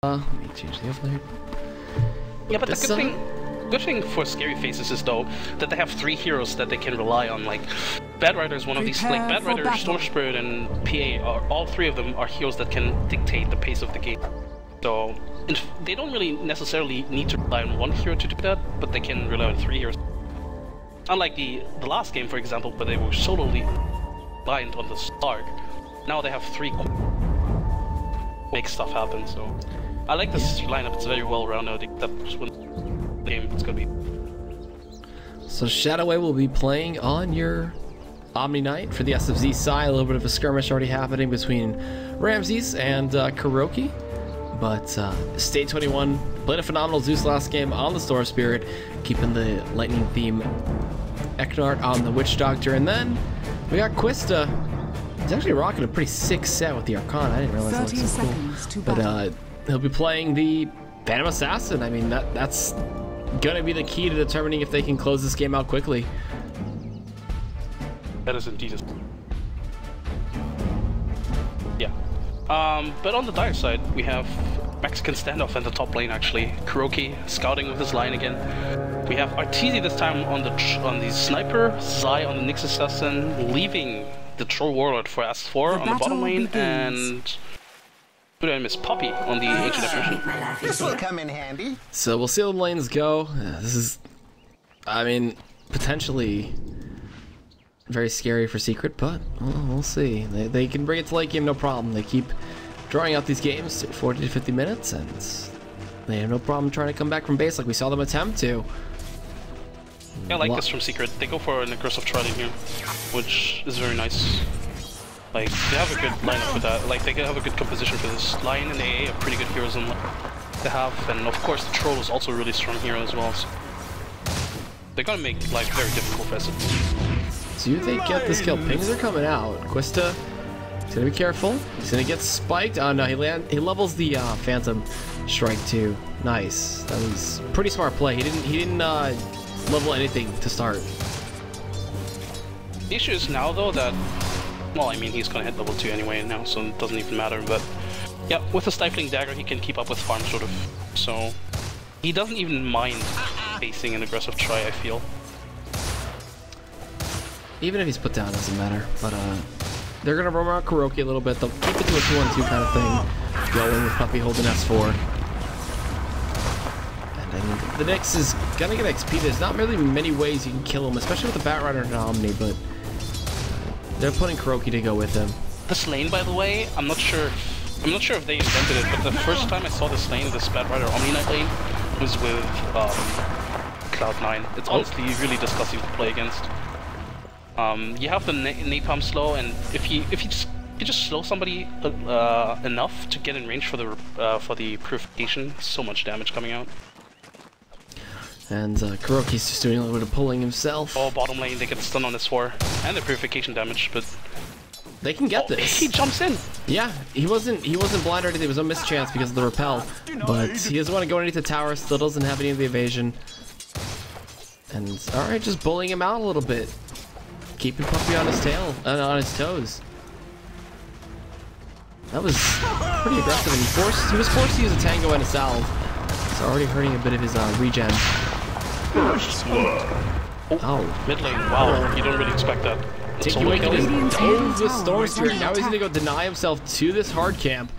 Let me change the overlay. Yeah, but the good thing for Scary Faces is though that they have 3 heroes that they can rely on. Like Bad Rider is one of these. Like Bad Rider, Storm Spirit, and PA are all 3 of them are heroes that can dictate the pace of the game. So they don't really necessarily need to rely on 1 hero to do that, but they can rely on 3 heroes. Unlike the last game, for example, where they were solely reliant on the start. Now they have 3 make stuff happen. So I like this lineup. It's very well rounded. That's when the game it's gonna be. So Shadowway will be playing on your Omni Knight for the SFZ side. A little bit of a skirmish already happening between Ramses and Kuroki. But State21 played a phenomenal Zeus last game on the Storm Spirit, keeping the lightning theme. Eknart on the Witch Doctor, and then we got Quista. He's actually rocking a pretty sick set with the Arcana. I didn't realize that was so cool. But he'll be playing the Phantom Assassin. I mean, that's gonna be the key to determining if they can close this game out quickly. That is indeed. Yeah. But on the dire side, we have Mexican standoff in the top lane actually. Kuroki scouting with his line again. We have Arteezy this time on the Sniper, Zai on the Nyx Assassin, leaving the Troll Warlord for S4 on the bottom lane, and good name is Poppy on the Ancient Apparition. This will come in handy. So we'll see how the lanes go. This is, I mean, potentially very scary for Secret, but we'll see. They can bring it to late game no problem. They keep drawing out these games to 40 to 50 minutes, and they have no problem trying to come back from base like we saw them attempt to. Yeah, I like this from Secret. They go for an aggressive trot in here, which is very nice. Like, they have a good lineup for that. Like, they have a good composition for this. Lion and AA are pretty good heroes in to have, and of course the Troll is also a really strong hero as well. So they're gonna make life very difficult for us. Do they get this kill? Pings are coming out. Quista, he's gonna be careful. He's gonna get spiked. Oh no, he levels the Phantom Strike too. Nice. That was pretty smart play. He didn't level anything to start. The issue is now though that, well, I mean, he's gonna hit level 2 anyway now, so it doesn't even matter. But yeah, with a Stifling Dagger, he can keep up with farm sort of. So he doesn't even mind facing an aggressive try, I feel. Even if he's put down, doesn't matter. But they're gonna roam around Kuroki a little bit. They'll keep it to a 2-on-2 kind of thing. Going with Puppy holding S4. And I mean, the Nyx is gonna get XP. There's not really many ways you can kill him, especially with the Bat Rider and Omni, but they're putting Kuroki to go with him. This lane, by the way, I'm not sure if they invented it, but the first time I saw this lane, this Bat Rider Omni Knight lane, was with Cloud9. It's honestly really disgusting to play against. You have the napalm slow, and if you just slow somebody enough to get in range for the purification, so much damage coming out. And Kuroki's just doing a little bit of pulling himself. Oh, bottom lane, they get stun on S4 and the purification damage, but they can get this. He jumps in. Yeah, he wasn't blind or anything. It was a mischance because of the repel, but he doesn't want to go underneath the tower. Still doesn't have any of the evasion. And all right, just bullying him out a little bit. Keeping Puppy on his tail, on his toes. That was pretty aggressive, and he was forced to use a Tango and a Salve. It's already hurting a bit of his regen. Oh, mid lane, wow, you don't really expect that. Taking his toes with Storm Spirit. Now he's gonna go deny himself to this hard camp.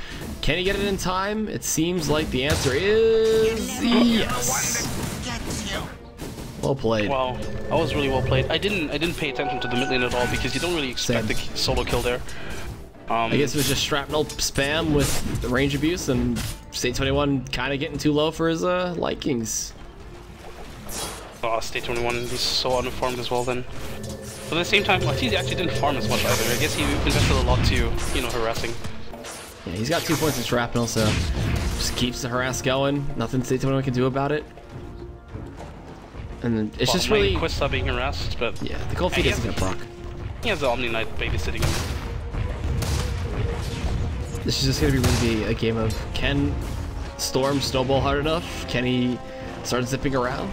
Can he get it in time? It seems like the answer is yes. Well played. Wow, that was really well played. I didn't pay attention to the mid lane at all because you don't really expect the solo kill there. I guess it was just shrapnel spam with range abuse and State21 kind of getting too low for his likings. Oh, State21, he's so uninformed as well then. But at the same time, Arteezy actually didn't farm as much either. I guess he invested a lot to, you know, harassing. Yeah, he's got 2 points in shrapnel, so just keeps the harass going. Nothing State21 can do about it. And it's just really Quista being harassed, but yeah, the cold feet isn't gonna proc. He has the Omni Knight babysitting him. This is just gonna be a game of, can Storm snowball hard enough? Can he start zipping around?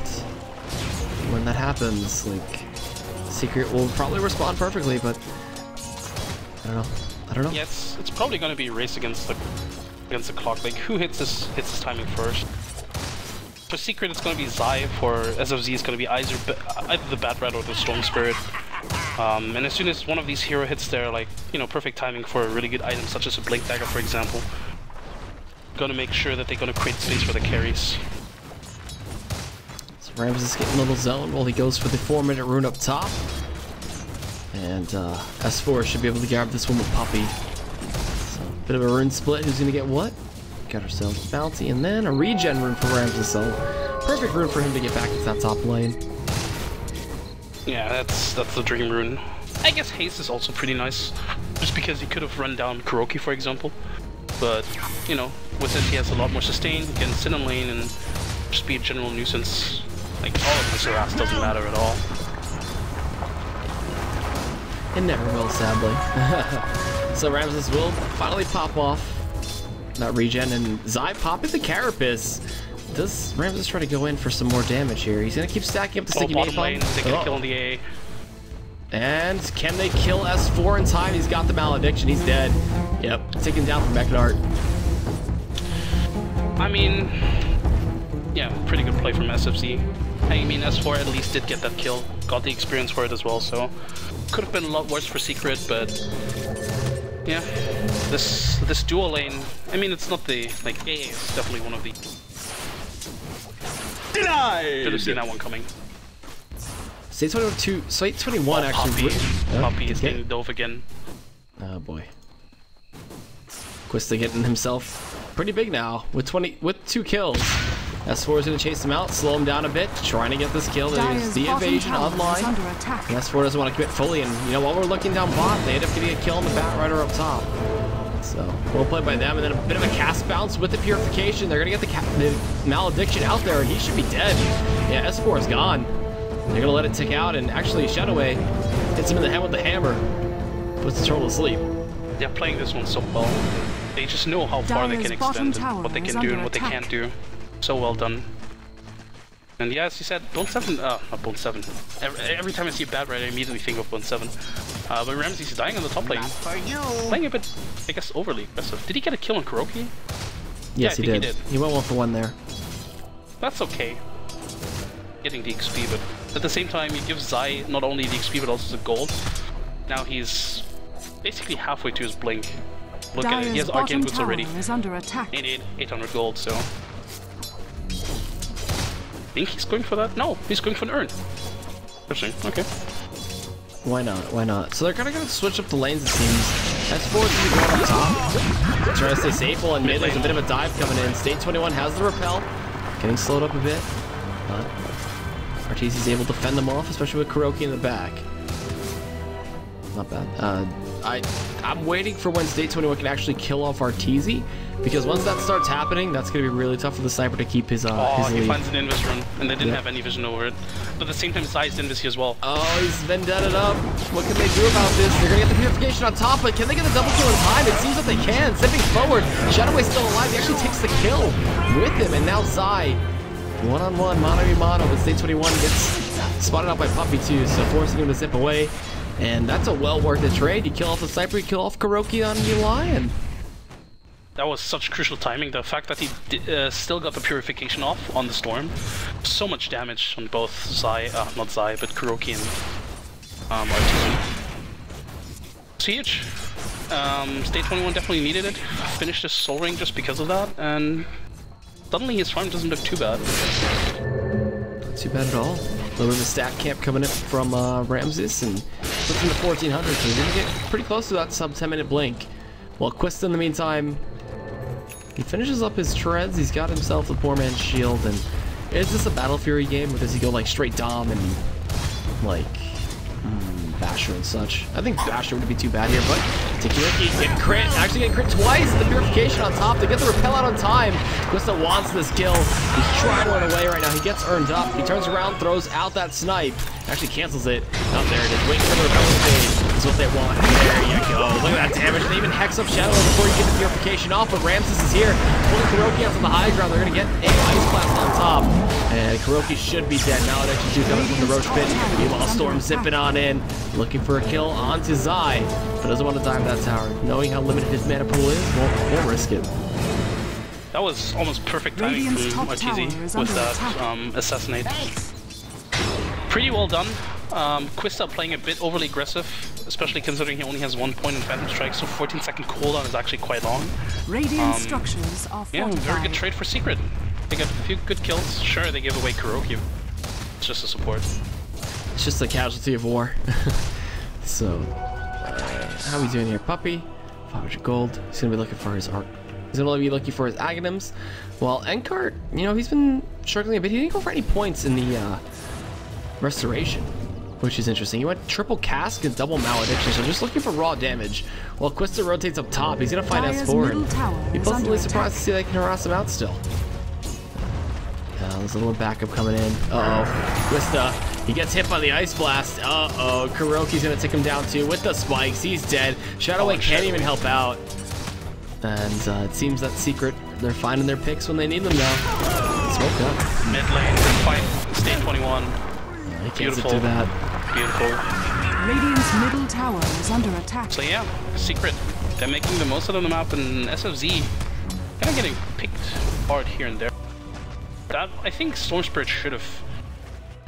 When that happens, like, Secret will probably respond perfectly, but I don't know. Yeah, it's probably gonna be a race against the against the clock. Like, who hits this timing first? For Secret, it's going to be Zai. For SFZ, it's going to be either the Bat Rat or the Storm Spirit. And as soon as one of these hero hits their, like, you know, perfect timing for a really good item, such as a Blink Dagger, for example, going to make sure that they're going to create space for the carries. So Rams is getting a little zone while he goes for the 4-minute rune up top. And S4 should be able to grab this one with Puppy. So, bit of a rune split. Who's going to get what? Got ourselves Bounty, and then a regen rune for Ramses. So, perfect rune for him to get back into that top lane. Yeah, that's the dream rune. I guess Haste is also pretty nice, just because he could have run down Kuroki, for example. But, you know, with it he has a lot more sustain, he can sit in lane and just be a general nuisance. Like, all of this harass doesn't matter at all. It never will, sadly. So Ramses will finally pop off that regen, and Zai popping the Carapace. Does Ramses try to go in for some more damage here? He's gonna keep stacking up the sticky bottom lane, they can kill the A. And can they kill S4 in time? He's got the Malediction, he's dead. Yep, taken down from Meknart. I mean, yeah, pretty good play from SFZ. I mean, S4 at least did get that kill, got the experience for it as well, so could have been a lot worse for Secret, but yeah, this dual lane, I mean, it's not the, like, A is definitely one of the... Denied! Should have seen that one coming. State 21, State 21 actually... Poppy is getting dove again. Oh boy. Quista getting himself pretty big now, with 2 kills. S4 is going to chase him out, slow him down a bit, trying to get this kill. There's the evasion online. And S4 doesn't want to commit fully, and you know, while we're looking down bot, they end up getting a kill on the Bat Rider up top. So, well played by them, and then a bit of a cast bounce with the Purification. They're going to get the Malediction out there, and he should be dead. Yeah, S4 is gone. They're going to let it tick out, and actually Shadowway hits him in the head with the hammer. Puts the turtle to sleep. They're playing this one so well. They just know how far they can extend, and what they can do and what they can't do. So well done. And yeah, as you said, Bone 7, not Bone 7. Every time I see a Bat Rider, I immediately think of Bone 7. But Ramses is dying on the top lane. Playing a bit, I guess, overly aggressive. Did he get a kill on Kuroki? Yes, yeah, he did. He went 1 for 1 there. That's okay. Getting the XP, but at the same time, he gives Zai not only the XP, but also the gold. Now he's basically halfway to his blink. Look at it, he has Arcane Boots already. And 800 gold, so... I think he's going for that? No, he's going for an urn. Interesting, okay. Why not? Why not? So they're kind of going to switch up the lanes, it seems. S4 is going to go on top. Trying to stay safe while in mid. There's a bit of a dive coming in. State 21 has the repel. Getting slowed up a bit. But Arteezy's able to fend them off, especially with Kuroki in the back. Not bad. I'm waiting for when State 21 can actually kill off Arteezy, because once that starts happening, that's going to be really tough for the sniper to keep his lead. He finds an invis run, and they didn't have any vision over it. But at the same time, Zai's invis here as well. Oh, he's vendetted up. What can they do about this? They're going to get the Purification on top, but can they get the double kill in time? It seems that they can. Stepping forward, Shadowway's still alive. He actually takes the kill with him, and now Zai, one-on-one, mano-a-mano, but State 21 gets spotted out by Puppy too, so forcing him to zip away. And that's a well worth a trade. You kill off the sniper, you kill off Kuroki on the Lion. That was such crucial timing. The fact that he still got the Purification off on the Storm. So much damage on both Zai, not Zai, but Kuroki and Arteezy. It's huge. State 21 definitely needed it. Finished his Soul Ring just because of that, and suddenly his farm doesn't look too bad. Not too bad at all. A little bit of a stack camp coming in from Ramses, and puts him to 1400, so he's going to get pretty close to that sub 10-minute blink. While Quista, in the meantime, he finishes up his treads. He's got himself the poor man's shield, and is this a Battle Fury game, or does he go like straight Dom and like Basher and such? I think Basher wouldn't be too bad here, but Kuroki getting crit, actually getting crit twice, the Purification on top to get the repel out on time. Quista wants this kill. He's trying to run away right now. He gets earned up. He turns around, throws out that snipe. Actually cancels it. Oh, there it is. Waiting for the repel to fade. That's what they want. There you go. Look at that damage. They even hex up Shadow before you get the Purification off, but Ramses is here. Pulling Kuroki out to the high ground. They're going to get a Ice Blast on top. And Kuroki should be dead. Malediction 2 coming from the Rosh pit. Meanwhile, Storm zipping on in. Looking for a kill onto Zai, but doesn't want to dive that tower. Knowing how limited his mana pool is, won't risk it. That was almost perfect timing from Arteezy with that assassinate. Pretty well done. Quista playing a bit overly aggressive, especially considering he only has 1 point in Phantom Strike, so 14-second cooldown is actually quite long. Radiant structures are yeah, very good trade for Secret. They got a few good kills. Sure, they gave away Kuroki. It's just a support. It's just a casualty of war. So, how are we doing here? Puppy, 500 gold. He's gonna be looking for his arc. He's gonna be looking for his Aghanims. While Enkart, you know, he's been struggling a bit. He didn't go for any points in the restoration, which is interesting. He went triple cask and double malediction, so just looking for raw damage. While Quista rotates up top, he's gonna find S4, and be pleasantly surprised to see they can harass him out still. There's a little backup coming in. Uh-oh. Quista, he gets hit by the Ice Blast. Uh-oh. Kuroki's gonna take him down too with the spikes. He's dead. Shadowway can't even help out. And it seems that Secret, they're finding their picks when they need them now. Smoke up. Mid lane, good fight. State 21. He can't sit through that. Beautiful. Radiant's middle tower is under attack. So yeah, Secret, they're making the most of the map, and SFZ kind of getting picked hard here and there. That, I think Storm Spirit should have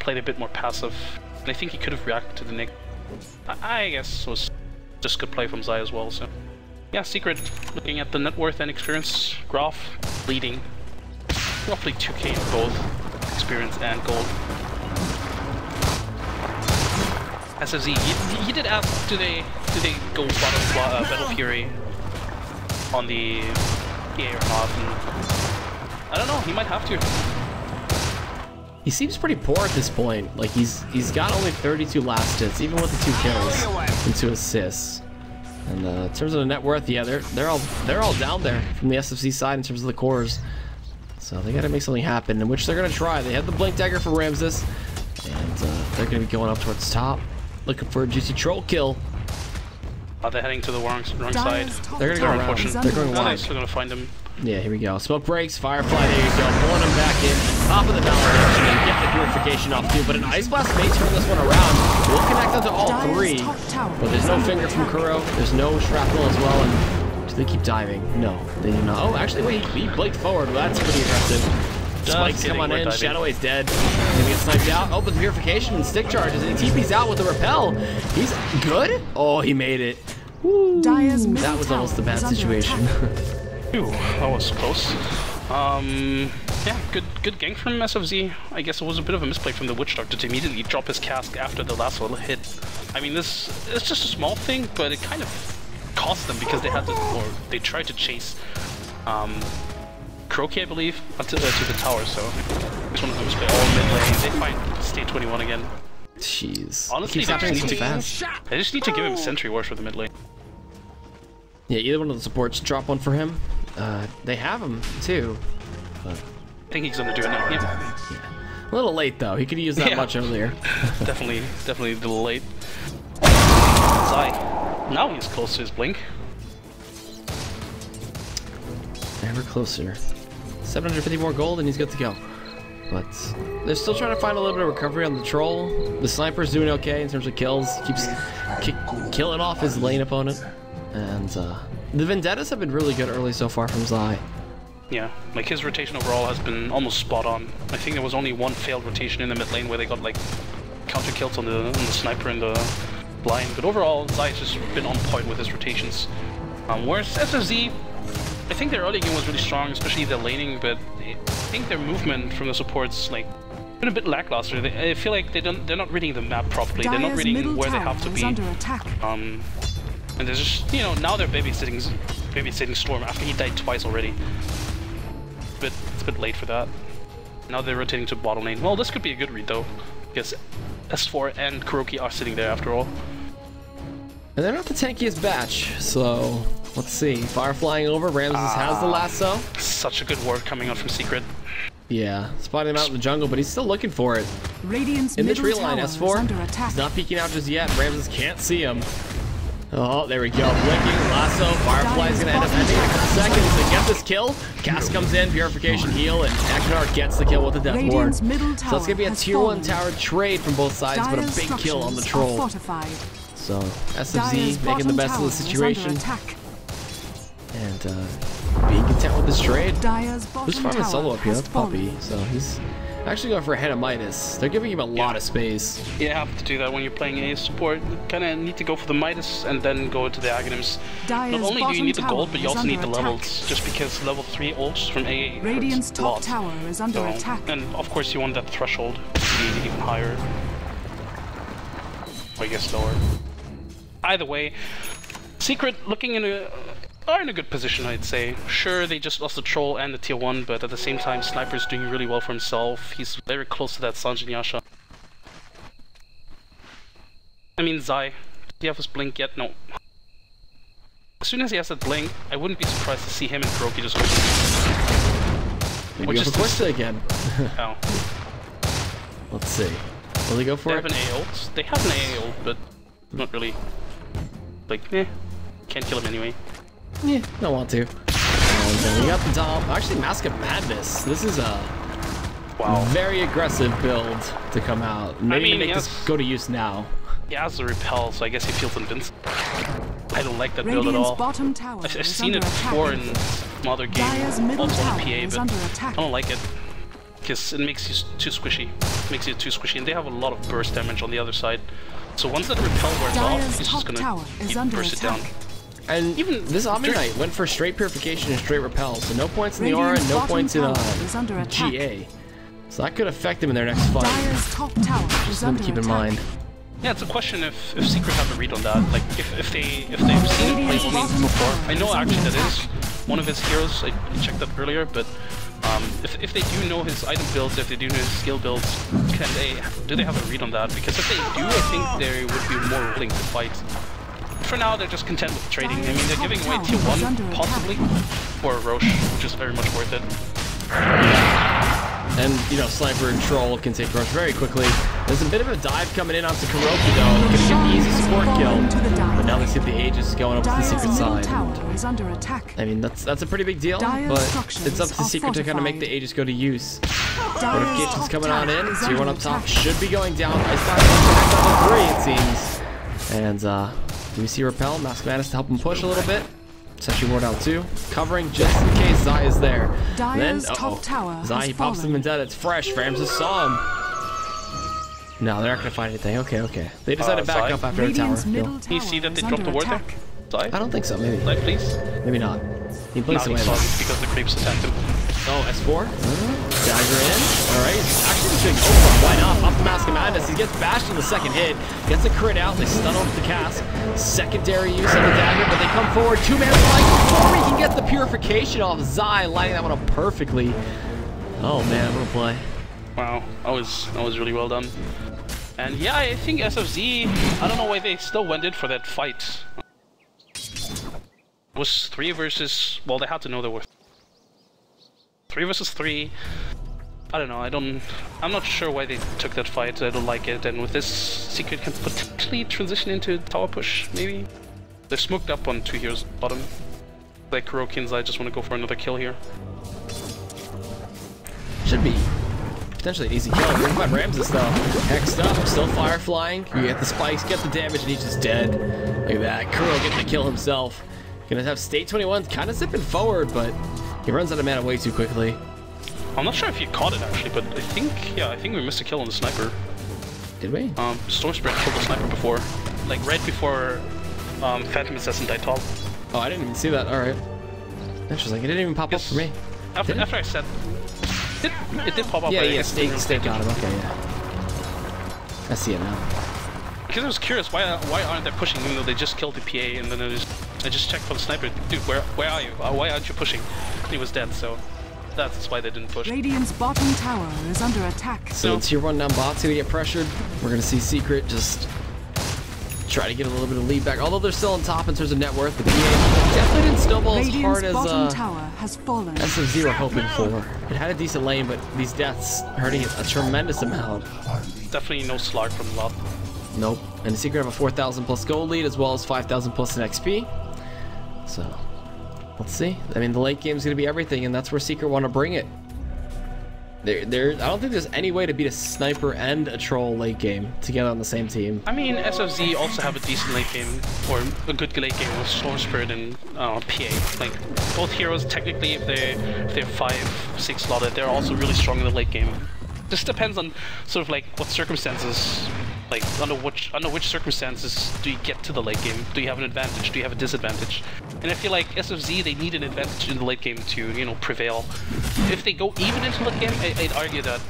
played a bit more passive, and I think he could have reacted to the nick. I guess it was just good play from Zai as well, so. Yeah, Secret, looking at the net worth and experience graph, leading roughly 2k in both experience and gold. SFZ, he did ask, do they go Battle Fury on the PA or not? And I don't know, he might have to. He seems pretty poor at this point. Like he's got only 32 last hits, even with the 2 kills and 2 assists. And in terms of the net worth, yeah, they're all down there from the SFC side in terms of the cores. So they gotta make something happen, in which they're gonna try. They have the Blink Dagger for Ramses, and they're gonna be going up towards top, looking for a juicy troll kill. They're heading to the wrong side. They're gonna go around. They're going wide. They're gonna find him. Yeah, here we go. Smoke breaks, Firefly, there you go. Pulling him back in. Top of the validation and get the purification off too. But an Ice Blast may turn this one around. We'll connect onto all 3. But there's no finger from Kuro. There's no shrapnel as well. And do they keep diving? No, they do not. Oh, actually, wait. He blinked forward. Well, that's pretty aggressive. Spikes come on in. Shadowway's dead. Gonna get sniped out. Oh, but the purification and stick charges. And he TP's out with the repel. He's good. Oh, he made it. Woo. That was almost a bad situation. Ooh, that was close. Yeah, good gank from SFZ. I guess it was a bit of a misplay from the Witch Doctor to immediately drop his cask after the last little hit. I mean, it's just a small thing, but it kind of cost them because they had to, or they tried to chase Kuroki, I believe, to the tower. So this one of them was all mid lane. They find State 21 again. Jeez. Honestly, they just need to give him Sentry Wars for the mid lane. Yeah, either one of the supports drop one for him. They have him too. But I think he's gonna do it now. Yeah. A little late though. He could have used that much earlier. definitely a little late. Zai. Now he's close to his blink. Ever closer. 750 more gold and he's good to go. But they're still trying to find a little bit of recovery on the troll. The sniper's doing okay in terms of kills. Keeps killing off his lane opponent. And the Vendettas have been really good early so far from Zai. Yeah, like his rotation overall has been almost spot on. I think there was only one failed rotation in the mid lane where they got like counter kills on the sniper and the blind. But overall, Zai's just been on point with his rotations. Whereas SFZ, I think their early game was really strong, especially their laning. But I think their movement from the supports like been a bit lackluster. I feel like they're not reading the map properly. They're not reading where they have to be. And there's just, you know, now they're babysitting Storm after he died twice already. But it's a bit late for that. Now they're rotating to bottom lane. Well, this could be a good read though, because S4 and Kuroki are sitting there after all. And they're not the tankiest batch, so let's see. Fire flying over, Ramses has the lasso. Such a good ward coming out from Secret. Yeah, spotting him out in the jungle, but he's still looking for it. Radiant's in the tree line, S4. He's not peeking out just yet. Ramses can't see him. Oh, there we go. Blinking, lasso. Firefly's gonna end up ending in a couple seconds to get this kill. Cass comes in, purification heal, and Eknar gets the kill with the death ward. So it's gonna be a tier 1 tower trade from both sides, but a big kill on the troll. So SFZ making the best of the situation. And being content with this trade. Dire's Who's bottom farming tower solo up here? has That's Puppy. fallen. So he's actually going for a head of Midas. They're giving him a lot of space. You have to do that when you're playing a support. You kind of need to go for the Midas and then go into the Aghanims. Not Dire's only do you need the bottom gold, but you tower also is need the under levels, just because level 3 ults from AA Radiant's hurts a top lot. tower is under So, attack. and of course you want that threshold to be even higher. Or I guess lower. Either way, Secret looking are in a good position, I'd say. Sure, they just lost the troll and the tier 1, but at the same time, Sniper's doing really well for himself. He's very close to that Sanjin Yasha. I mean, Zai, does he have his blink yet? No. As soon as he has that blink, I wouldn't be surprised to see him and Kuroki just go. Maybe go for Questa again. Oh. Let's see. Will they go for They it? have an AA ult. They have an AA ult, but not really. Like, can't kill him anyway. Yeah, don't want to. And then we got the top. Actually, Mask of Madness. This is a very aggressive build to come out. Maybe make this go to use now. He has the repel, so I guess he feels invincible. I don't like that build at Radiant's all. bottom tower I've is seen under it before in attack. some other Dire's game, middle also on tower PA, is but under I attack. don't like it. Because it makes you too squishy. Makes you too squishy, and they have a lot of burst damage on the other side. So once that repel wears off, Dire's he's top just tower gonna is keep under burst it down. attack. And even this Omni Knight went for straight purification and straight repel, so no points in the aura and no points in GA. So that could affect him in their next fight. Dire's top tower is Something under to keep in attack. mind. Yeah, it's a question if Secret have a read on that. Like if they've seen him play Omni before. I know actually that is one of his heroes. I checked that earlier, but if they do know his item builds, if they do know his skill builds, do they have a read on that? Because if they do, I think they would be more willing to fight. For now, they're just content with trading. I mean, they're giving away tier 1, possibly, for Rosh, which is very much worth it. And, you know, Sniper and Troll can take Rosh very quickly. There's a bit of a dive coming in onto Kuroki, though. Gonna get the easy support kill. But now they see the Aegis going over to the Secret side. Is under attack. I mean, that's a pretty big deal, but it's up to Secret to kind of make the Aegis go to use. Fortification's coming on in. Tier 1 up top should be going down. Ice Fire level 3, it seems. And, do we see Repel? Mask Madness to help him push a little bit. Sentry Ward out too. Covering just in case Zai is there. Then, Zai, he pops the Vendetta. It's fresh. Ramses saw him. No, they're not going to find anything. Okay. They decided to back up after a tower kill. Can you see that they dropped the ward there? Zai? I don't think so, maybe. Zai, please? Maybe not. He blinks away. Because the creeps attacked him. Oh, S4. Dagger in. Alright, actually just doing open. Why not? Off the Mask of Madness. He gets bashed in the second hit. Gets a crit out. They stun off the cast. Secondary use of the dagger, but they come forward. 2-man flank before we can get the purification off. Zai lining that one up perfectly. Oh man, what a play. Wow, that was really well done. And yeah, I think SFZ, I don't know why they still went in for that fight. It was 3 versus, well, they had to know there were 3 versus 3. I don't know, I'm not sure why they took that fight. I don't like it, and with this, Secret can potentially transition into tower push, maybe? They're smoked up on 2 heroes bottom. Like Kuroki and Zai just want to go for another kill here. Should be potentially an easy kill. Bring by Ramses though. Hexed up, still fire flying. You get the spikes, get the damage, and he's just dead. Look at that. Kuro getting the kill himself. Gonna have State 21 kind of zipping forward, but he runs out of mana way too quickly. I'm not sure if you caught it actually, but I think we missed a kill on the sniper. Did we? Storm Spirit killed the sniper before. Like right before Phantom Assassin died top. Oh, I didn't even see that. Alright. Interesting. It didn't even pop up for me. After I said it did pop up. Yeah, State got him. Okay, yeah. I see it now. Because I was curious, why aren't they pushing even though they just killed the PA, and then I just checked for the sniper. Dude, where are you? Why aren't you pushing? And he was dead, so that's why they didn't push. Radiant's bottom tower is under attack. So tier 1 down bot's gonna get pressured. We're gonna see Secret just try to get a little bit of lead back. Although they're still on top in terms of net worth, the PA definitely didn't snowball as hard as SFZ were hoping for. It had a decent lane, but these deaths hurting it a tremendous amount. Definitely no slug from the lot. Nope. And the Secret have a 4,000 plus gold lead as well as 5,000 plus in XP. So, let's see. I mean, the late game is going to be everything, and that's where Secret want to bring it. I don't think there's any way to beat a sniper and a troll late game together on the same team. I mean, SFZ also have a decent late game, or a good late game with Storm Spirit and PA. Like, both heroes, technically, if they're 5-6 slotted, they're also really strong in the late game. Just depends on sort of like what circumstances, like under which circumstances do you get to the late game? Do you have an advantage? Do you have a disadvantage? And I feel like SFZ, they need an advantage in the late game to, you know, prevail. If they go even into the late game, I'd argue that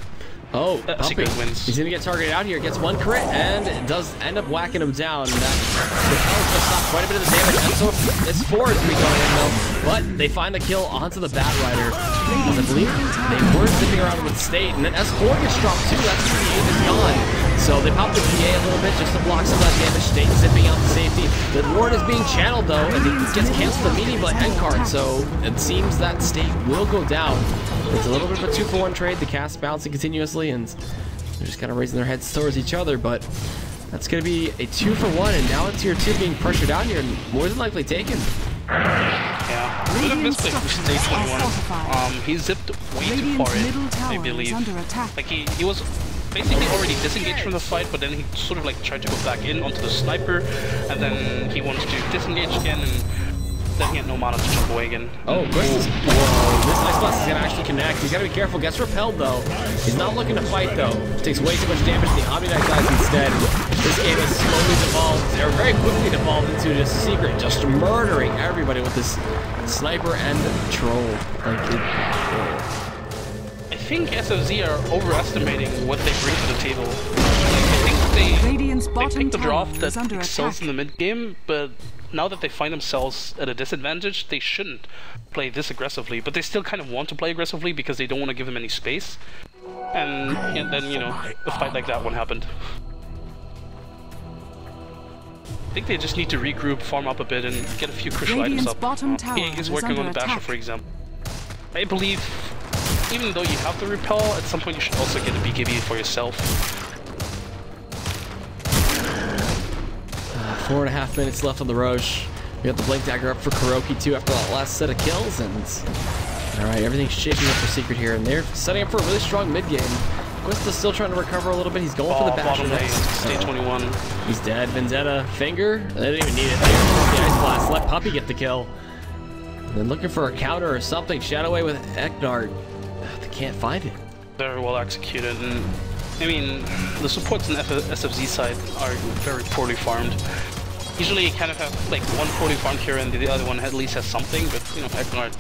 Secret wins. He's gonna get targeted out here, gets one crit, and it does end up whacking him down. That repels stop quite a bit of the damage, and so it's 4-3 going in though. But they find the kill onto the Bat Rider. Because I believe they were zipping around with State, and then S4 gets dropped too, that's when the aim is gone. So they pop the PA a little bit just to block some of that damage. State zipping out to safety. The ward is being channeled though, and he gets canceled immediately by Endcard, so it seems that State will go down. It's a little bit of a 2-for-1 trade, the cast bouncing continuously, and they're just kind of raising their heads towards each other, but that's going to be a 2-for-1, and now tier 2 being pressured out here, and more than likely taken. Yeah, good misplay from Stage 21. He zipped way too far in, I believe. Like, he was basically already disengaged from the fight, but then he sort of like tried to go back in onto the sniper, and then he wanted to disengage again, and then he had no mana to jump away again. Oh, whoa, this Ice Blast is gonna actually connect. He's gotta be careful, gets repelled though. He's not looking to fight though. Takes way too much damage to the Omni Knight guys instead. This game has slowly devolved, or very quickly devolved into just Secret, just murdering everybody with this sniper and troll. Like, I think SFZ are overestimating what they bring to the table. I think they picked the draft that excels in the mid game, but now that they find themselves at a disadvantage, they shouldn't play this aggressively, but they still kind of want to play aggressively because they don't want to give them any space. And then, you know, a fight like that one happened. I think they just need to regroup, farm up a bit, and get a few crucial items up. He's working on the Basher, for example. I believe, even though you have the repel, at some point you should also get a BKB for yourself. 4.5 minutes left on the Rosh. We got the Blink Dagger up for Kuroki too after that last set of kills, and alright, everything's shaping up for Secret here, and they're setting up for a really strong mid game. Quista's still trying to recover a little bit. He's going for the Basher next. Stage 21. He's dead. Vendetta, finger. They didn't even need it. The Ice Blast. Let Puppy get the kill. And then looking for a counter or something. Shadow Away with Eknard. They can't find it. Very well executed, and I mean, the supports on the SFZ side are very poorly farmed. Usually you kind of have like one poorly farmed here and the other one at least has something, but you know, Eknard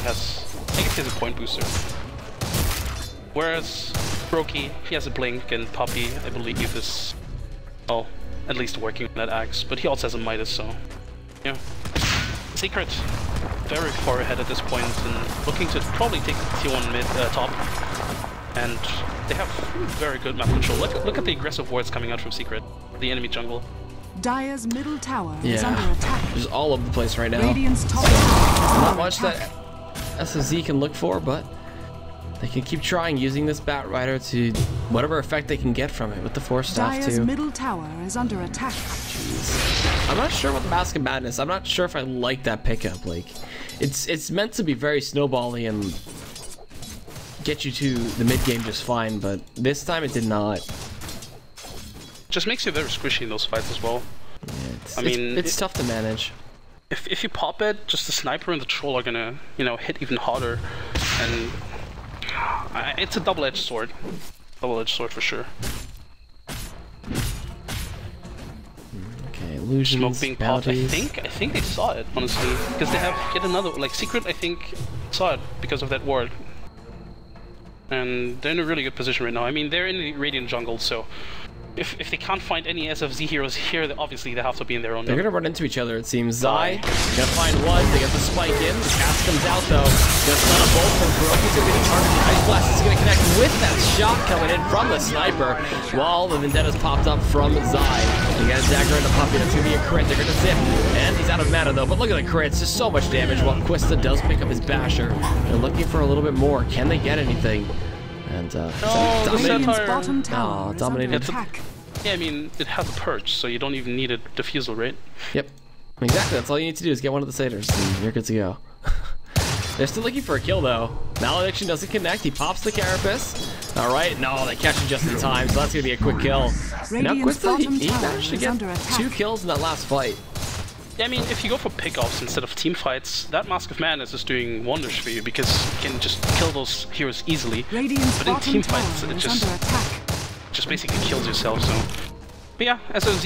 has, I guess he has a point booster. Whereas Brokey, he has a Blink, and Puppy, I believe, is, well, at least working on that axe, but he also has a Midas, so, yeah. Secret, very far ahead at this point, and looking to probably take T1 mid, top, and they have very good map control. Look at the aggressive wards coming out from Secret, the enemy jungle. Dire's middle tower is under attack. Just all over the place right now. Radiant's top Not much that SSZ can look for, but they can keep trying using this Bat Rider to whatever effect they can get from it with the Force Staff Dire's too. middle tower is under attack. Jeez. I'm not sure about the Mask of Madness. I'm not sure if I like that pickup. Like, it's meant to be very snowbally and get you to the mid game just fine, but this time it did not. Just makes you very squishy in those fights as well. Yeah, it's tough to manage. If you pop it, just the sniper and the troll are gonna, you know, hit even harder, and it's a double-edged sword. Double-edged sword for sure. Okay, illusions, smoke being popped. bounties. I think they saw it, honestly, because they have yet another, like Secret, I think, saw it because of that ward. And they're in a really good position right now. I mean, they're in the Radiant jungle, so if they can't find any SFZ heroes here, obviously they have to be in their own. They're gonna run into each other, it seems. Zai gonna find one. They get the spike in. The cast comes out though. Gonna stun a bolt from Kuroki's gonna be the target. The Ice Blast is gonna connect with that shot coming in from the sniper, while the Vendetta's popped up from Zai. They got a dagger into Puppy. That's gonna be a crit. They're gonna zip, and he's out of mana though. But look at the crits, just so much damage. While Quista does pick up his Basher. They're looking for a little bit more. Can they get anything? And dominated. Yeah, I mean, it has a perch, so you don't even need a diffusal, right? Yep. Exactly, that's all you need to do is get one of the satyrs, and you're good to go. They're still looking for a kill though. Malediction doesn't connect. He pops the Carapace. All right, no, they catch him just in time, so that's gonna be a quick kill. Now Quista, he managed to get 2 kills in that last fight. Yeah, I mean, if you go for pickoffs instead of team fights, that Mask of Madness is doing wonders for you because you can just kill those heroes easily. But in team fights, it just basically kills yourself. So, but yeah, SOZ,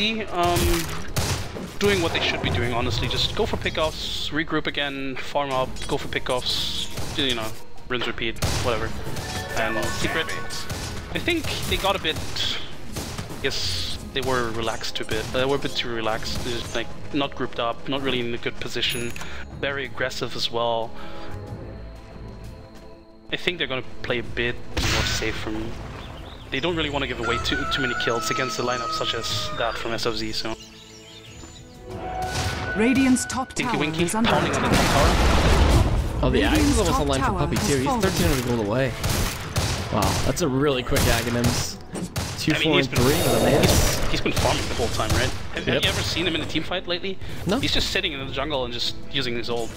doing what they should be doing. Honestly, just go for pickoffs, regroup again, farm up, go for pickoffs. You know, rinse, repeat, whatever. And Secret, I think they got a bit. I guess they were relaxed a bit. They were a bit too relaxed. They're just, like, not grouped up, not really in a good position, very aggressive as well. I think they're gonna play a bit more safe for me. They don't really want to give away too many kills against a lineup such as that from SFZ. So. Radiant's top tower Winky is under pounding on the attack. top tower. Oh, the Ag is almost online for Puppy too. He's 1,300 gold away. Wow, that's a really quick Aghanims. 2, 4, and 3 with a lance. He's been farming the whole time, right? Have you ever seen him in a team fight lately? No. He's just sitting in the jungle and just using his ult.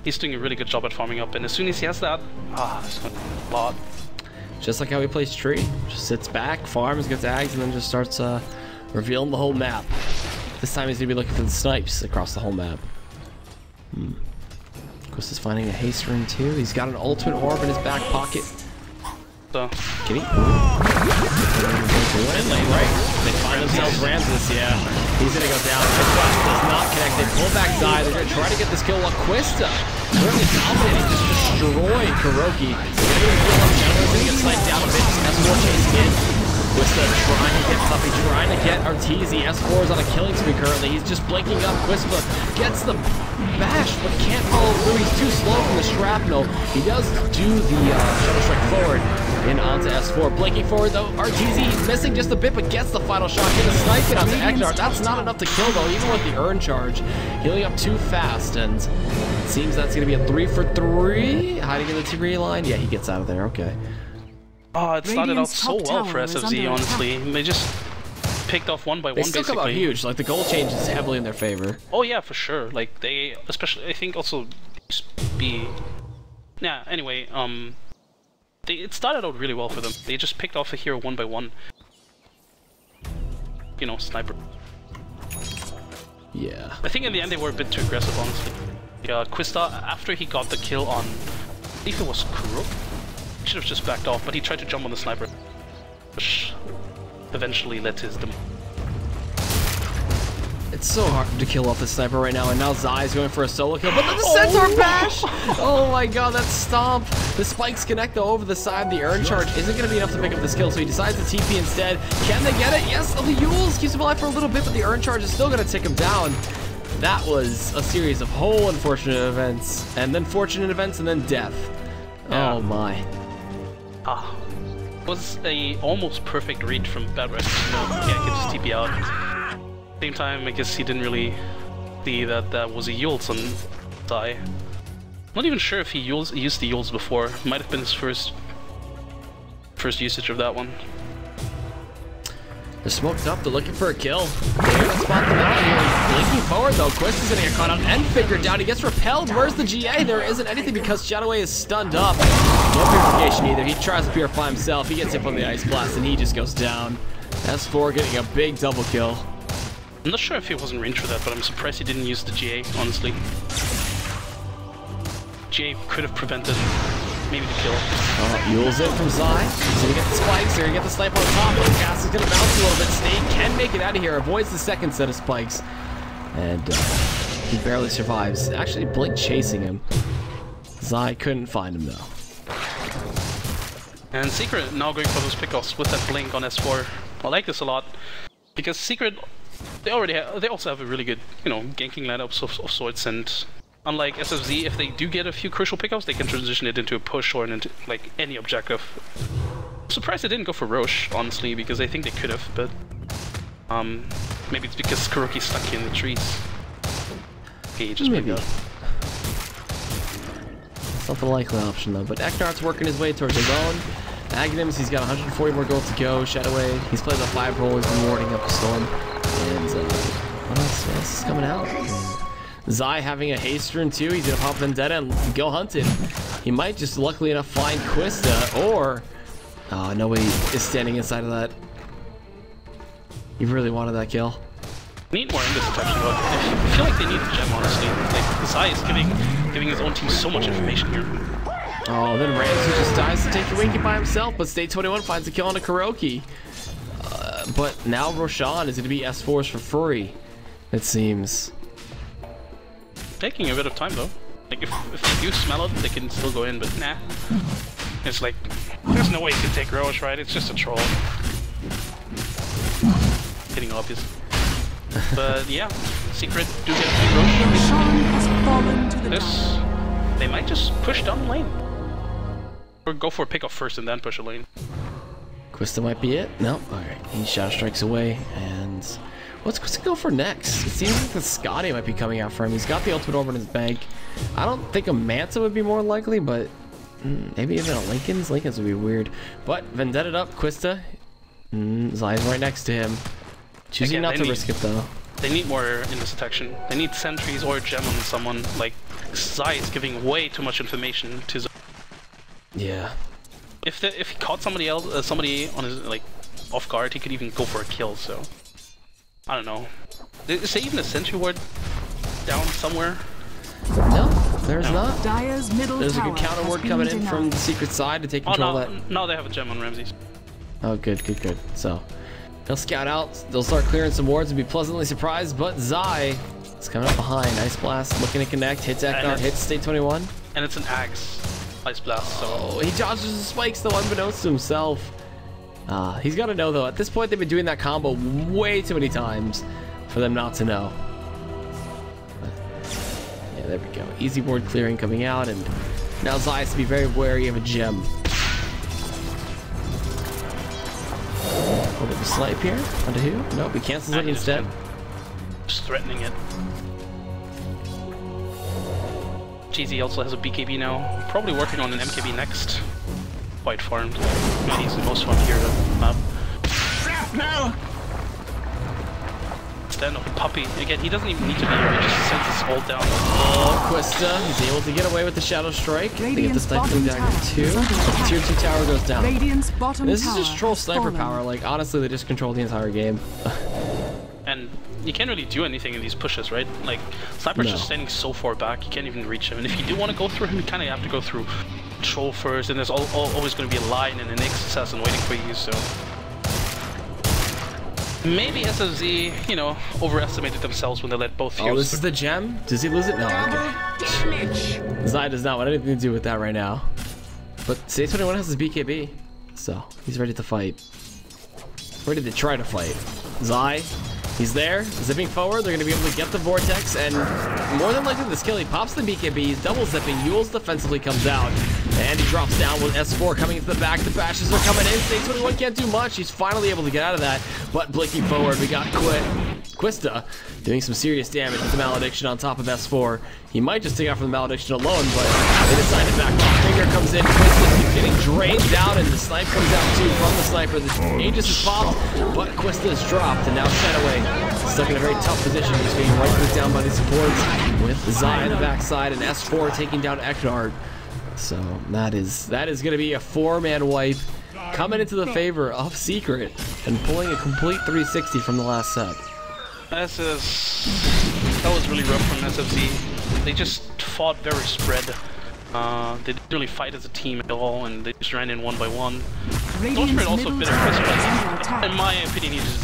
He's doing a really good job at farming up, and as soon as he has that, it's a lot. Just like how he plays Tree. Just sits back, farms, gets Ags, and then just starts revealing the whole map. This time he's going to be looking for the snipes across the whole map. Quista's finding a haste rune too. He's got an ultimate orb in his back pocket. So. Can he? Mid lane, right? They find themselves Ramses, yeah. He's gonna go down. The flash does not connect. They pull back Die. They're gonna try to get this kill while Quista really dominating, just destroying Kuroki. They're gonna get sniped down a bit. S4 chasing in. Quista trying to get Puppy, trying to get Arteezy. S4 is on a killing spree currently. He's just blinking up. Quista gets the bash, but can't follow through. He's too slow from the shrapnel. He does do the shuttle strike forward. In onto S4, blinking forward though. Arteezy missing just a bit, but gets the final shot. Gonna snipe it onto Eknar. That's not enough to kill though, even with the urn charge. Healing up too fast, and it seems that's gonna be a 3 for 3. Hiding in the T line. Yeah, he gets out of there. Okay. Oh, it started out so well for SFZ, honestly. They just picked off one by one, basically. They still come out huge. Like, the goal change is heavily in their favor. Oh yeah, for sure. Like, they, especially, I think also yeah, anyway, it started out really well for them. They just picked off a hero one by one. You know, Sniper. Yeah. I think in the end they were a bit too aggressive, honestly. Yeah, Quista, after he got the kill on, I believe it was Kurok, he should have just backed off, but he tried to jump on the Sniper, which eventually led to his demise. It's so hard to kill off the Sniper right now, and now Zai's going for a solo kill, but then the Centaur bash! Oh my god, that stomp! The spikes connect though over the side. The urn charge isn't going to be enough to pick up this kill, so he decides to TP instead. Can they get it? Yes, the Yules keeps him alive for a little bit, but the urn charge is still going to tick him down. That was a series of whole unfortunate events, and then fortunate events, and then death. Yeah. Oh my. It was a almost perfect read from Bad Red. Yeah, get his TP out. Same time, I guess he didn't really see that that was a Yules on Zai. Not even sure if he used the Yules before. Might have been his first usage of that one. They're smoked up, they're looking for a kill. They're gonna spot them out here. Blinking forward though, Quista's gonna get caught out and figured down. He gets repelled. Where's the GA? There isn't anything because Shadowway is stunned up. No purification either. He tries to purify himself. He gets hit from the Ice Blast and he just goes down. S4 getting a big double kill. I'm not sure if he was in range for that, but I'm surprised he didn't use the GA, honestly. GA could have prevented maybe the kill. Yules in from Zai. He's gonna get the spikes, they're gonna get the sniper on top, but the gas is gonna bounce a little bit. Snake can make it out of here, avoids the second set of spikes. And he barely survives. Actually, Blink chasing him. Zai couldn't find him though. And Secret now going for those pickoffs with that Blink on S4. I like this a lot, because Secret, they also have a really good, you know, ganking lineups of sorts, and unlike SFZ, if they do get a few crucial pickups, they can transition it into a push or into like any objective. I'm surprised they didn't go for Rosh, honestly, because I think they could have, but maybe it's because Kuroki's stuck in the trees. Okay, just maybe. It's not the likely option though, but Eknar's working his way towards his own. Aghanims, he's got 140 more gold to go. Shadowway, he's played the 5 role, he's been warding up a storm. And what else is coming out? Zai having a haste rune too. He's gonna pop Vendetta and go hunting. He might just luckily enough find Quista, or nobody is standing inside of that. You really wanted that kill. Need more in this section, but I feel like they need a gem, honestly. Like, Zai is giving his own team so much information here. Oh, then Ramsey just dies to take the Winky by himself, but State21 finds a kill on a Kuroki. But now Roshan is going to be S4s for free, it seems. Taking a bit of time, though. Like, if they do smell it, they can still go in, but nah. It's like, there's no way you can take Rosh, right? It's just a troll. Getting obvious. But yeah, Secret do get a Rosh. Has fallen to the This, they might just push down the lane. Or go for a pick off first and then push a lane. Quista might be it. No, alright. He Shadow Strikes away. And what's Quista go for next? It seems like the Scotty might be coming out for him. He's got the ultimate orb in his bank. I don't think a Manta would be more likely, but maybe even a Linken's. Linken's would be weird. But Vendetta up, Quista. Zai's right next to him. Choosing not to risk it though. They need more in this detection. They need sentries or a gem on someone. Like, Zai is giving way too much information to Zai. Yeah. If he caught somebody else, somebody on his like off guard, he could even go for a kill. So I don't know. Is there even a sentry ward down somewhere? No, there's not. Dire's middle There's a tower good counter ward coming in from the secret side to take control of that. No, they have a gem on Ramses. Oh, good. So they'll scout out. They'll start clearing some wards and be pleasantly surprised. But Zai is coming up behind. Ice Blast looking to connect. Hits Eknar. Hits State21. And it's an axe. Ice Blast. So he dodges the spikes though, unbeknownst to himself. He's got to know though. At this point, they've been doing that combo way too many times for them not to know. Yeah, there we go. Easy ward clearing coming out, and now Zai has to be very wary of a gem. What did we snipe here? Onto who? Nope, he cancels it instead. Just threatening it. GZ also has a BKB now. Probably working on an MKB next. Quite farmed. Maybe he's the most fun here to map. No! Stand up puppy. Again, he doesn't even need to be here, he just sends his ult down. Oh, Quista, he's able to get away with the Shadow Strike. They get the Stifling Dagger too. The tier 2 tower goes down. This is just troll sniper power. Like, honestly, they just control the entire game. And you can't really do anything in these pushes, right? Like, Sniper's just standing so far back, you can't even reach him. And if you do want to go through him, you kind of have to go through Troll first, and there's always going to be a line and an Nyx assassin waiting for you, so... Maybe SFZ, you know, overestimated themselves when they let both heroes... Oh, this is the gem? Does he lose it? No, okay. Zai does not want anything to do with that right now. But State21 has his BKB, so he's ready to fight. Ready to try to fight. Zai, he's there, zipping forward. They're going to be able to get the Vortex, and more than likely this kill, he pops the BKB, he's double zipping, Yule's defensively comes out, and he drops down with S4 coming into the back. The bashes are coming in. State21 can't do much. He's finally able to get out of that, but blinking forward, we got Quista doing some serious damage with the Malediction on top of S4. He might just take out from the Malediction alone, but they decide to back off. Finger comes in, Quista keeps getting drained down, and the snipe comes out too from the sniper. The Aegis is popped, but Quista is dropped, and now Shadowway stuck in a very tough position. He's being right pushed down by the supports with Zai on the backside, and S4 taking down Eknar. So that is going to be a 4-man wipe coming into the favor of Secret and pulling a complete 360 from the last set. That was really rough from SFZ. They just fought very spread. They didn't really fight as a team at all, and they just ran in one by one. Spread also a bit of but in my opinion, he's just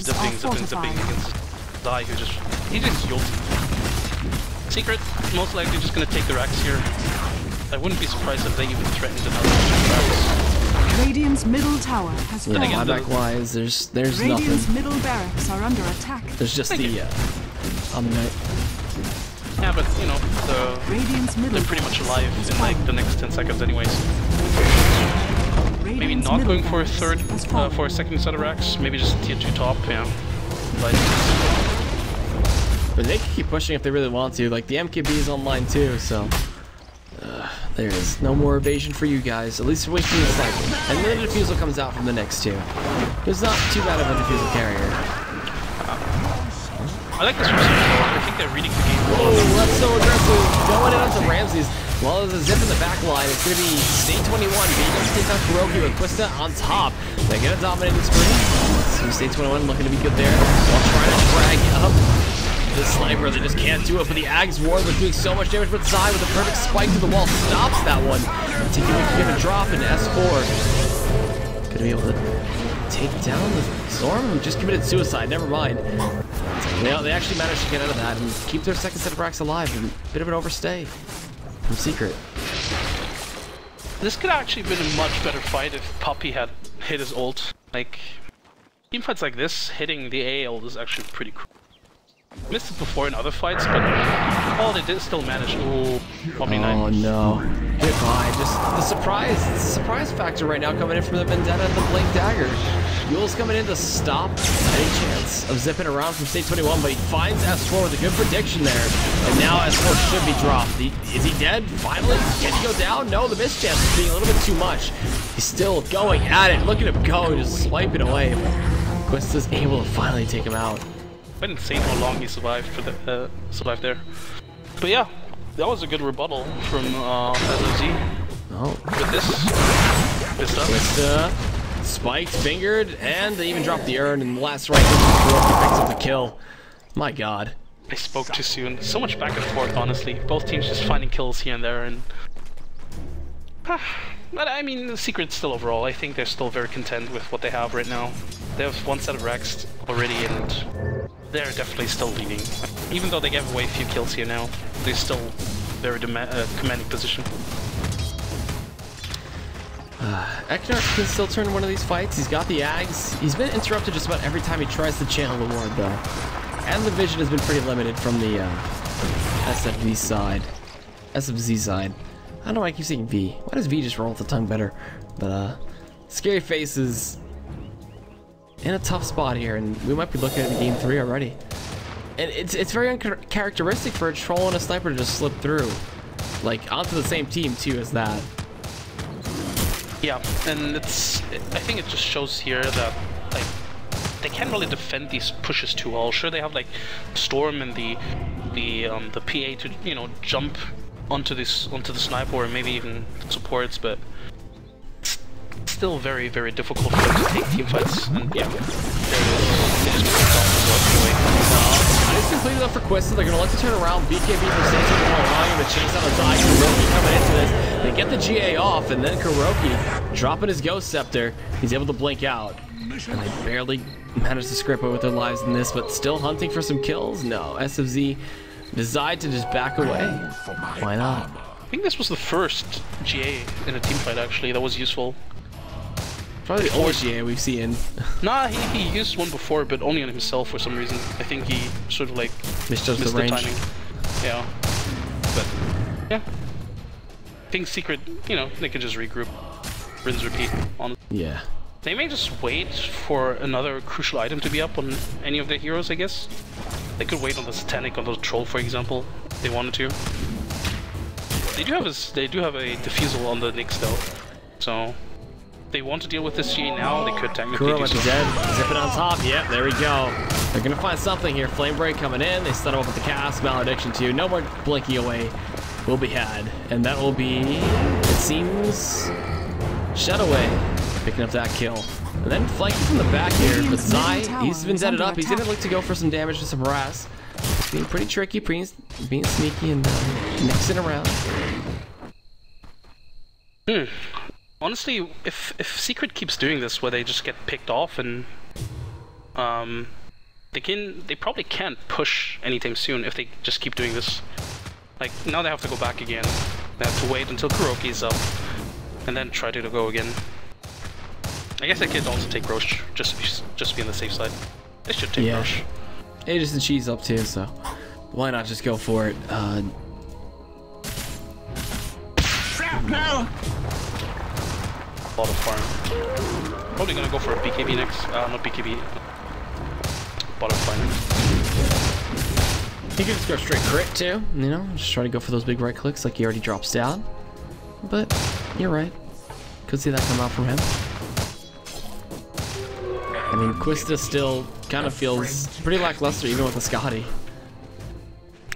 zipping against Zai, who just yolts. Secret most likely just gonna take the racks here. I wouldn't be surprised if they even threatened another racks. Radiant's middle tower has fallen. Buyback wise, there's Radiant's nothing. middle barracks are under attack. There's just the Omni-Knight. Yeah, but you know, they're pretty much alive in like the next 10 seconds anyways. Maybe not going for a second set of racks, maybe just tier 2 top, yeah. But they can keep pushing if they really want to. Like, the MKB is online too, so there is no more evasion for you guys. At least wait for the cycle. And then the defusal comes out from the next two. It's not too bad of a defusal carrier. I like this from Sniper. I think they're reading the game. Oh, that's so aggressive. Going in onto Ramses. Well, there's a zip in the back line. It's going to be State 21. Being able to take down Kuroki with Quista on top. They're going to dominate the screen. So State 21 looking to be good there. While trying to drag up the Sniper. They just can't do it. But the Ags Warlord doing so much damage. But Zai with a perfect spike to the wall stops that one. Taking a drop into S4. Going to be able to take down the Storm, who just committed suicide. Never mind. They actually managed to get out of that and keep their second set of racks alive. A bit of an overstay from Secret. This could actually have been a much better fight if Puppy had hit his ult. Like, team fights like this, hitting the A ult is actually pretty cool. Missed it before in other fights, but they did still manage. Ooh, probably oh no. Goodbye. Just the surprise factor right now coming in from the Vendetta and the Blink Dagger. Yule's coming in to stop any chance of zipping around from State 21, but he finds S4 with a good prediction there. And now S4 should be dropped. Is he dead? Finally? Can he go down? No, the miss chance is being a little bit too much. He's still going at it. Look at him go, just swiping away. Quista's able to finally take him out. Quite insane how long he survived survived there. But yeah, that was a good rebuttal from SLTV. Oh, with this stuff. Quista, spiked, fingered, and they even dropped the urn in the last right. Kuroki picks up the kill. My God. I spoke too soon. So much back and forth, honestly. Both teams just finding kills here and there, and but I mean, the Secret still overall, I think they're still very content with what they have right now. They have one set of racks already, and they're definitely still leading. Even though they gave away a few kills here now, they're still very commanding position. Eknar can still turn one of these fights. He's got the Ags. He's been interrupted just about every time he tries to channel the ward, though. And the vision has been pretty limited from the SFV side. SFZ side. I don't know why I keep saying V. Why does V just roll off the tongue better? But SCARYFACEZ is in a tough spot here, and we might be looking at game 3 already. And it's very uncharacteristic for a troll and a sniper to just slip through, like onto the same team too as that. Yeah, and I think it just shows here that like they can't really defend these pushes too well. Sure, they have like Storm and the PA to jump onto the sniper or maybe even supports, but it's still very, very difficult for them to take team fights. And yeah, they just picked off the work anyway. Nice completed up for Quista. They're gonna let to turn around. BKB for Satan, allowing him to chase out a die. Kuroki coming into this. They get the GA off, and then Kuroki dropping his Ghost Scepter. He's able to blink out, and they barely managed to scrape away with their lives in this, but still hunting for some kills. No, SFZ decide to just back away. Why not? I think this was the first GA in a team fight actually that was useful. Probably the only GA we've seen. Nah, he used one before, but only on himself for some reason. I think he sort of like missed the timing. Yeah, but yeah, I think Secret, they could just regroup, rinse, repeat. Honestly. Yeah. They may just wait for another crucial item to be up on any of their heroes, I guess. They could wait on the Satanic, on the Troll, for example, if they wanted to. They do have a defusal on the Nyx though, so if they want to deal with this GA now, they could technically do so. Dead. Zip it on top. Yep, there we go. They're gonna find something here. Flame Break coming in. They stun him up with the cast. Malediction too. No more blinking away will be had, and that will be, it seems, Shadowway picking up that kill. And then flanking from the back here, but Zai, he's been deaded up. He's gonna look to go for some damage to some harass. Being pretty tricky, being sneaky, and mixing around. Honestly, if Secret keeps doing this, where they just get picked off, and they probably can't push anytime soon if they just keep doing this. Like now they have to go back again. They have to wait until Kuroki's up, and then try to go again. I guess I could also take Rosh, just to be on the safe side. I should take Rosh. Aegis and Cheese up too, so why not just go for it? No! Bottom farm. Probably gonna go for a BKB next. Not BKB. Bottom farm. He could just go straight crit too, just try to go for those big right clicks like he already drops down. But you're right. Could see that come out from him. I mean, Quista still kind of feels pretty lackluster even with the Scotty.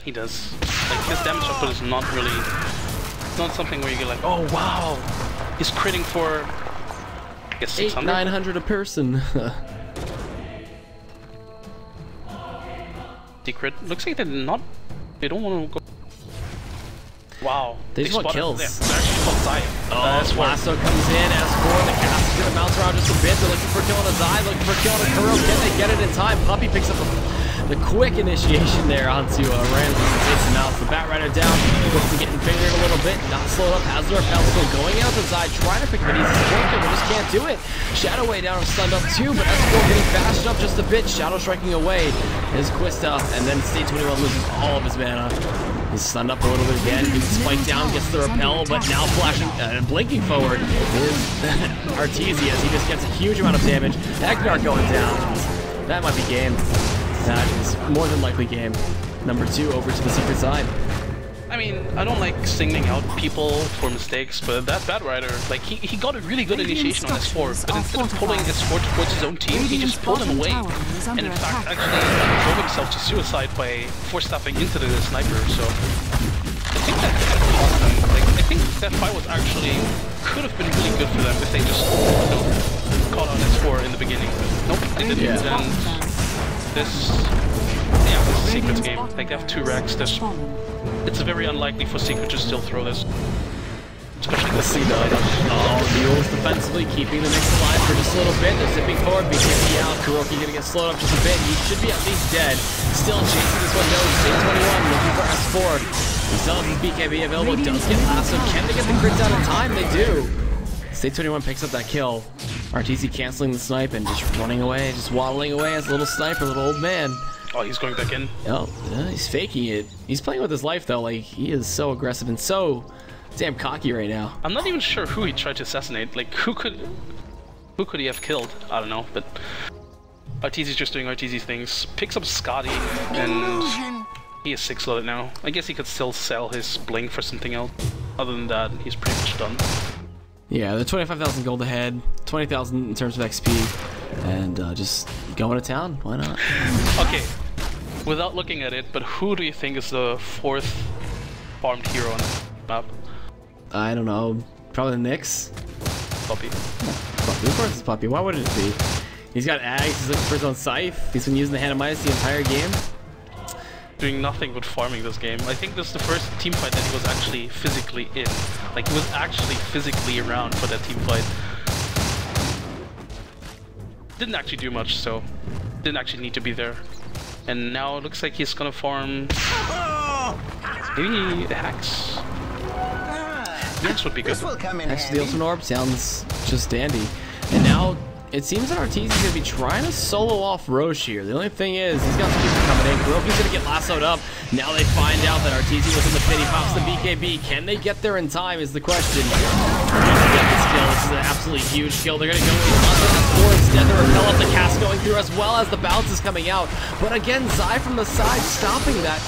He does. Like, his damage output is not really... not something where you get like, oh wow! He's critting for... I guess 600? 900 a person. Secret. Looks like they're not... they don't want to go... Wow. They just want kills. They're actually spot Zai. Oh, Lasso comes in, S4, the cast is gonna bounce around just a bit. They're looking for killing a Zai, looking for killing a Kuro. Can they get it in time? Puppy picks up the quick initiation there onto Ramsey and takes him out. The Batrider down, looks to getting fingered a little bit, not slowed up. Has the repel still going out. The Zai trying to pick up an easy point kill, but just can't do it. Shadow Way down, stunned up too, but S4 getting bashed up just a bit. Shadow striking away is Quista, and then State 21 loses all of his mana. He's stunned up a little bit again. He spiked down, gets the repel, but now flashing and blinking forward is Arteezy as he just gets a huge amount of damage. Agnar going down. That might be game. That is more than likely game. Number 2 over to the secret side. I mean, I don't like singling out people for mistakes, but that Batrider, like, he got a really good initiation on S4, but instead of pulling S4 towards his own team, he just pulled him away, and in fact actually drove himself to suicide by force-staffing into the sniper, so I think that kind of cost them. Like, I think that fight was actually, could have been really good for them if they just, you know, caught on S4 in the beginning. Nope, they didn't, and this is a Secret's game. Like, they have 2 racks, it's very unlikely for Secret to still throw this. Especially We'll see though. Oh, Mules defensively keeping the Nyx alive for just a little bit. They're zipping forward, BKB out. Kuroki gonna get slowed up just a bit. He should be at least dead. Still chasing this one though. State 21 looking for S4. He still has his BKB available. Does get lassoed. Can they get the crits out in time? They do. State 21 picks up that kill. Arteezy canceling the snipe and just running away, just waddling away as a little sniper, little old man. Oh, he's going back in. Oh, yeah, he's faking it. He's playing with his life though. Like, he is so aggressive and so damn cocky right now. I'm not even sure who he tried to assassinate. Like, who could he have killed? I don't know, but Arteezy's just doing Arteezy things. Picks up Scotty, and he is 6 loaded now. I guess he could still sell his bling for something else. Other than that, he's pretty much done. Yeah, they're 25,000 gold ahead, 20,000 in terms of XP, and just going to town. Why not? Okay, without looking at it, but who do you think is the 4th farmed hero on the map? I don't know. Probably the Nyx. Puppy. Puppy. Of course it's Puppy. Why wouldn't it be? He's got Ags. He's looking for his own scythe. He's been using the Hand of Midas the entire game. Doing nothing but farming this game. I think this is the first team fight that he was actually physically in. Like, he was actually physically around for that team fight. Didn't actually do much, so didn't actually need to be there. And now it looks like he's gonna farm maybe hacks. Hacks would be good. Hex the Ultimate Orb sounds just dandy. And now it seems that Arteezy is going to be trying to solo off Rosh here. The only thing is, he's got some people coming in. Kuroki's going to get lassoed up. Now they find out that Arteezy was in the pit. He pops the BKB. Can they get there in time is the question. They're going to get this kill. This is an absolutely huge kill. They're going to go in on instead. The repel up the cast going through as well as the bounce is coming out. But again, Zai from the side stopping that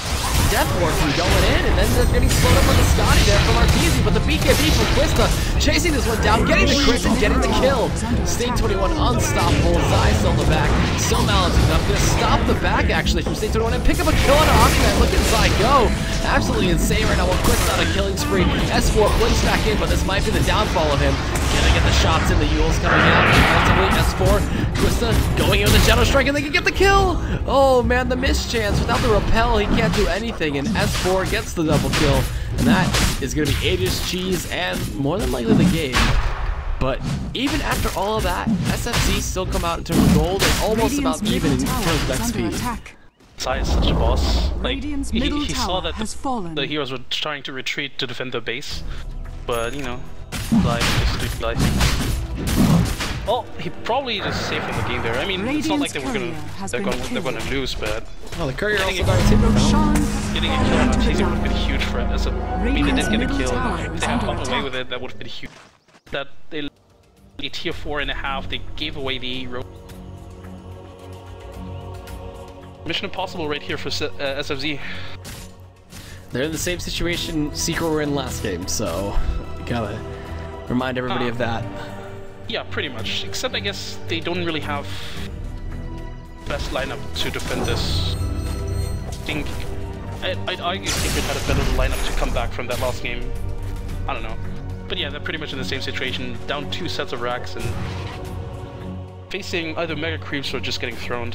Death Ward from going in. And then they're getting slowed up on the Scotty there from Arteezy. But the BKB from Quista chasing this one down, getting the crit and getting the kill. State 21 unstoppable. Zai still in the back. Still balancing up. Gonna stop the back actually from State 21 and pick up a kill on Omni-Man. Look at Zai go. Absolutely insane right now. Well, Quista on a killing spree. S4 blinks back in, but this might be the downfall of him. Can they get the shots in? The Yule's coming out. Defensively, S4. Quista going in with the Shadow Strike and they can get the kill. Oh man, the mischance. Without the repel, he can't do anything. And S4 gets the double kill. And that is going to be Aegis, Cheese, and more than likely the game. But even after all of that, SFZ still come out in terms of gold and almost about even in terms of XP. Zai is such a boss. Like, he saw that the heroes were trying to retreat to defend their base. But, you know, Zai just did Zai things. Well, he probably just saved from the game there. I mean, it's not like they're gonna lose, but the courier also got a tip. Getting a kill on Arteezy would have been a huge for it. I mean, they did get a kill. If they had gotten away with it, that would have been huge. That they tier 4.5, they gave away the hero. Mission Impossible right here for SFZ. They're in the same situation Secret were in last game, so gotta remind everybody of that. Yeah, pretty much. Except I guess they don't really have best lineup to defend this. I'd argue Secret had a better lineup to come back from that last game. I don't know. But yeah, they're pretty much in the same situation. Down 2 sets of racks and facing either mega creeps or just getting thrown.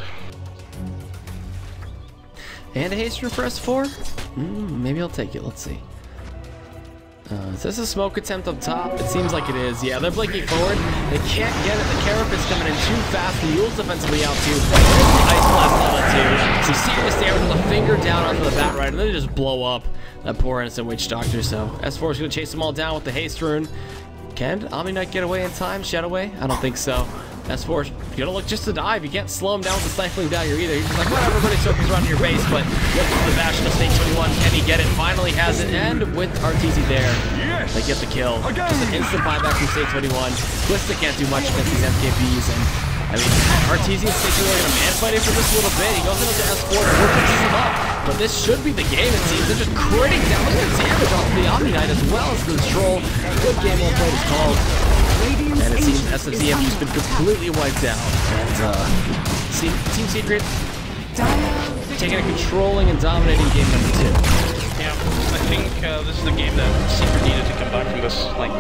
And a haste for S4? Maybe I'll take it. Let's see. Is this a smoke attempt up top? It seems like it is. Yeah, they're blinking forward. They can't get it. The Carapace coming in too fast. The Yule's defensively out too. There's the Ice Blast on it too. Some serious damage with a finger down onto the Bat Rider. And then they just blow up that poor innocent Witch Doctor. So S4 is going to chase them all down with the haste rune. Can Omni Knight get away in time? Shadowway? I don't think so. S4, you gotta look just to dive. You can't slow him down with the stifling dagger either. He's just like, whatever, everybody circles around your base, but look at the bash of the Stage 21. Can he get it? Finally has it, and with Arteezy there, they get the kill. Just an instant buyback from Stage 21. Twista can't do much against these MKBs, and I mean, Arteezy and Stage 21 are gonna man-fight it for just a little bit. He goes into S4, and picks him up. But this should be the game, it seems. They're just critting down. Look at the damage off the Omni Knight as well as the troll. Good game, well played is called. And it seems SFZ have just been completely wiped out. And Team Secret taking a controlling and dominating game number 2. Yeah, I think this is the game that Secret needed to come back from this. Like,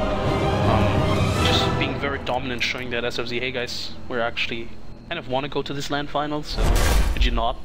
just being very dominant, showing that SFZ, hey guys, we're actually kind of want to go to this LAN finals, so could you not?